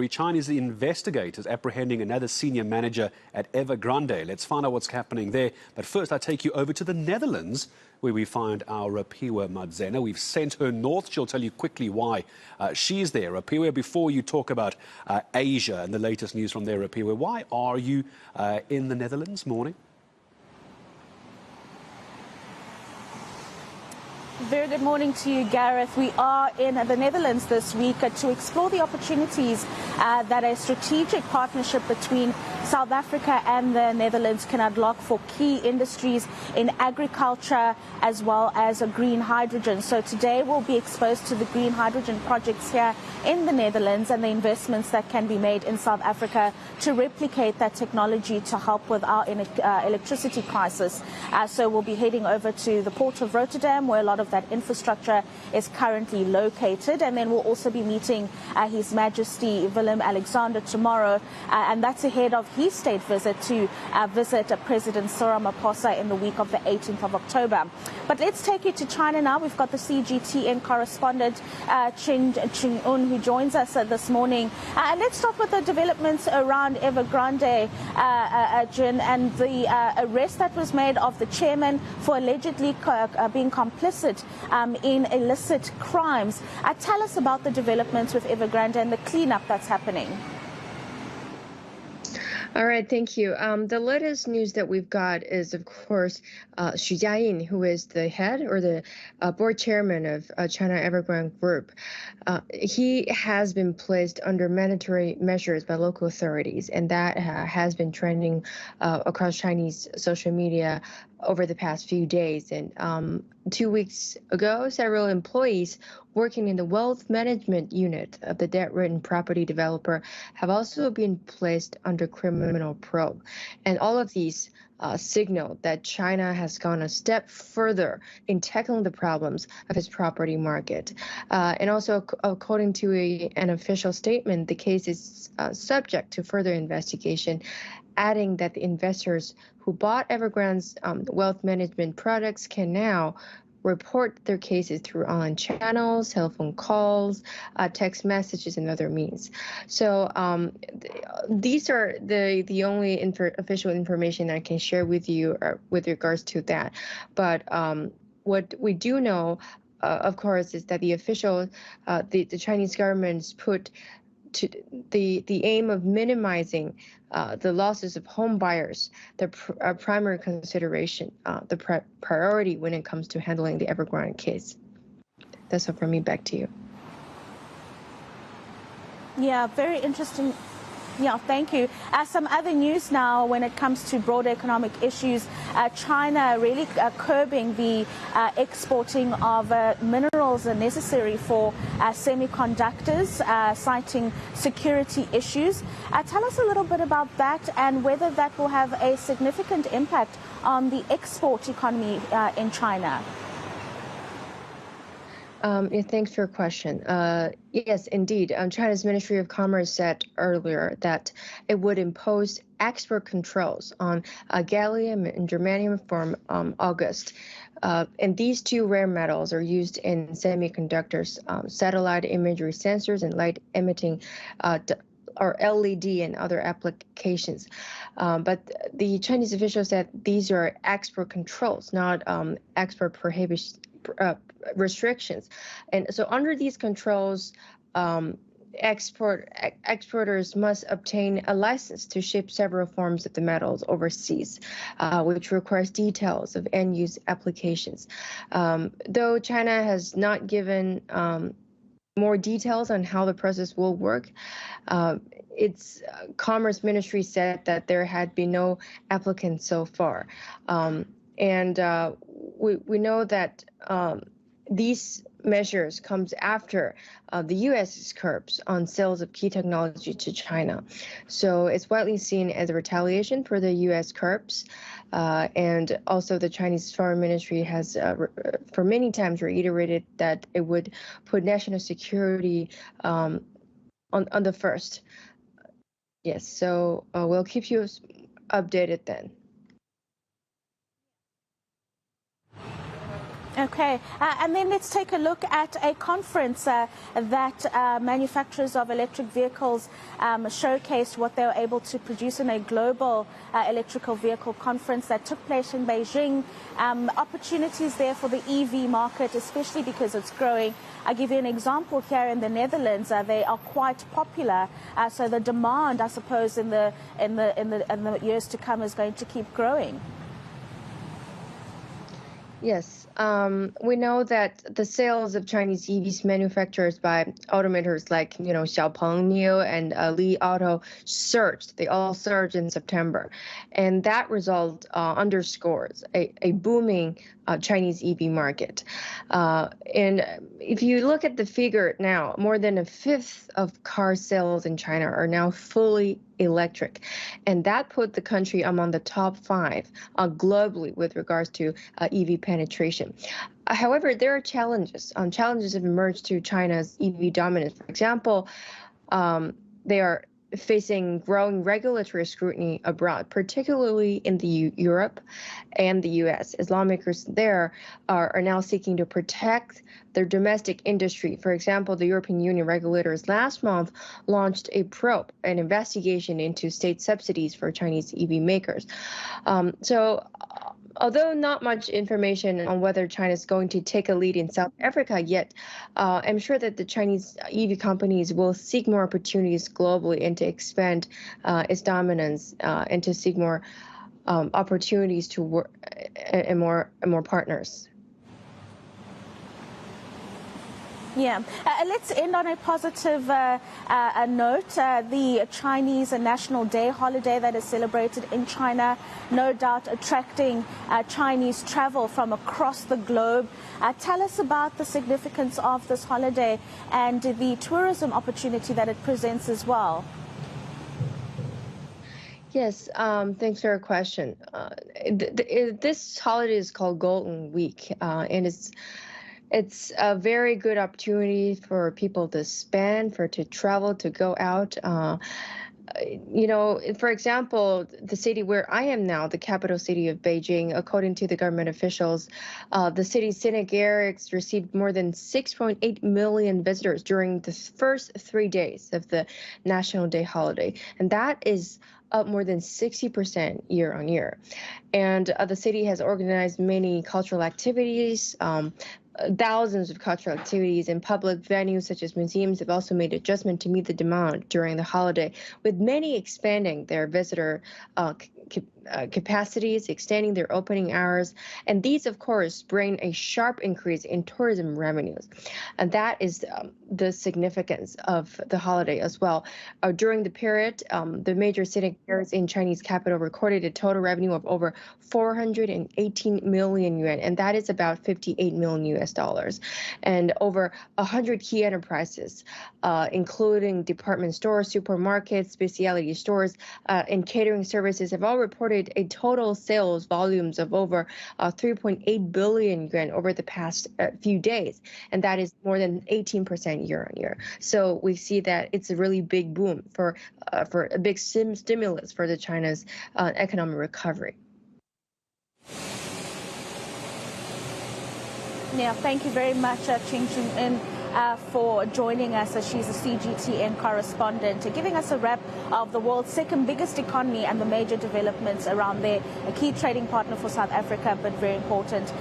Chinese investigators apprehending another senior manager at Evergrande. Let's find out what's happening there. But first, I take you over to the Netherlands, where we find our Rapiwa Madzena. We've sent her north. She'll tell you quickly why she's there. Rapiwa, before you talk about Asia and the latest news from there, Rapiwa, why are you in the Netherlands? Morning. Very good morning to you, Gareth. We are in the Netherlands this week to explore the opportunities that a strategic partnership between South Africa and the Netherlands can unlock for key industries in agriculture as well as green hydrogen. So today we'll be exposed to the green hydrogen projects here in the Netherlands and the investments that can be made in South Africa to replicate that technology to help with our electricity crisis. So we'll be heading over to the port of Rotterdam, where a lot of that infrastructure is currently located, and then we'll also be meeting His Majesty Willem-Alexander tomorrow, and that's ahead of his state visit to visit President Cyril Ramaphosa in the week of the 18th of October. But let's take you to China now. We've got the CGTN correspondent Zheng Chunying, who joins us this morning. And let's start with the developments around Evergrande, Jin, and the arrest that was made of the chairman for allegedly being complicit in illicit crimes. Tell us about the developments with Evergrande and the cleanup that's happening. All right, thank you. The latest news that we've got is, of course, Xu Jiayin, who is the head or the board chairman of China Evergrande Group. He has been placed under mandatory measures by local authorities, and that has been trending across Chinese social media over the past few days. And 2 weeks ago, several employees working in the wealth management unit of the debt-ridden property developer have also been placed under criminal probe. And all of these signal that China has gone a step further in tackling the problems of its property market. And also, according to an official statement, the case is subject to further investigation, adding that the investors who bought Evergrande's wealth management products can now report their cases through online channels, telephone calls, text messages, and other means. So these are the only official information I can share with you with regards to that. But what we do know, of course, is that the official, the Chinese government's put to the aim of minimizing the losses of home buyers, the primary consideration, the priority when it comes to handling the Evergrande case. That's all from me. Back to you. Yeah, very interesting. Yeah, thank you. Some other news now when it comes to broader economic issues. China really curbing the exporting of minerals necessary for semiconductors, citing security issues. Tell us a little bit about that and whether that will have a significant impact on the export economy in China. Thanks for your question. Yes, indeed. China's Ministry of Commerce said earlier that it would impose export controls on gallium and germanium from August. And these two rare metals are used in semiconductors, satellite imagery sensors, and light-emitting or LED and other applications. But the Chinese official said these are export controls, not export prohibitions. Restrictions. And so under these controls, exporters must obtain a license to ship several forms of the metals overseas, which requires details of end-use applications. Though China has not given more details on how the process will work, its Commerce Ministry said that there had been no applicants so far. And we know that these measures comes after the U.S.'s curbs on sales of key technology to China. So it's widely seen as a retaliation for the U.S. curbs. And also the Chinese Foreign Ministry has for many times reiterated that it would put national security on the first. Yes, so we'll keep you updated then. Okay, and then let's take a look at a conference that manufacturers of electric vehicles showcased what they were able to produce in a global electrical vehicle conference that took place in Beijing. Opportunities there for the EV market, especially because it's growing. I'll give you an example here in the Netherlands. They are quite popular, so the demand, I suppose, in the years to come is going to keep growing. Yes, we know that the sales of Chinese EVs manufactured by automakers like, Xiaopeng, NIO, and Li Auto surged. They all surged in September. And that result underscores a booming Chinese EV market. And if you look at the figure now, more than a fifth of car sales in China are now fully electric. And that put the country among the top 5 globally with regards to EV penetration. However, there are challenges. Challenges have emerged to China's EV dominance. For example, they are facing growing regulatory scrutiny abroad, particularly in the Europe and the U.S., as lawmakers there are now seeking to protect their domestic industry. For example, the European Union regulators last month launched a probe, an investigation into state subsidies for Chinese EV makers. Although not much information on whether China is going to take a lead in South Africa yet, I'm sure that the Chinese EV companies will seek more opportunities globally and to expand its dominance and to seek more opportunities to work and more partners. Yeah, let's end on a positive note. The Chinese National Day holiday that is celebrated in China, no doubt attracting Chinese travel from across the globe. Tell us about the significance of this holiday and the tourism opportunity that it presents as well. Yes, thanks for your question. This holiday is called Golden Week, and it's a very good opportunity for people to spend, to travel, to go out. For example, the city where I am now, the capital city of Beijing, according to the government officials, the city's scenic areas received more than 6.8 million visitors during the first 3 days of the National Day holiday. And that is up more than 60% year on year. And the city has organized many cultural activities. Thousands of cultural activities in public venues such as museums have also made adjustment to meet the demand during the holiday, with many expanding their visitor capacities, extending their opening hours. And these, of course, bring a sharp increase in tourism revenues. And that is the significance of the holiday as well. During the period, the major scenic areas in Chinese capital recorded a total revenue of over 418 million yuan, and that is about $58 million. And over 100 key enterprises, including department stores, supermarkets, specialty stores, and catering services, have all reported a total sales volumes of over 3.8 billion yuan over the past few days, and that is more than 18% year on year. So we see that it's a really big boom for a big stimulus for the China's economic recovery. Yeah, thank you very much, Zheng Chunying, for joining us. She's a CGTN correspondent, giving us a wrap of the world's second biggest economy and the major developments around there. A key trading partner for South Africa, but very important.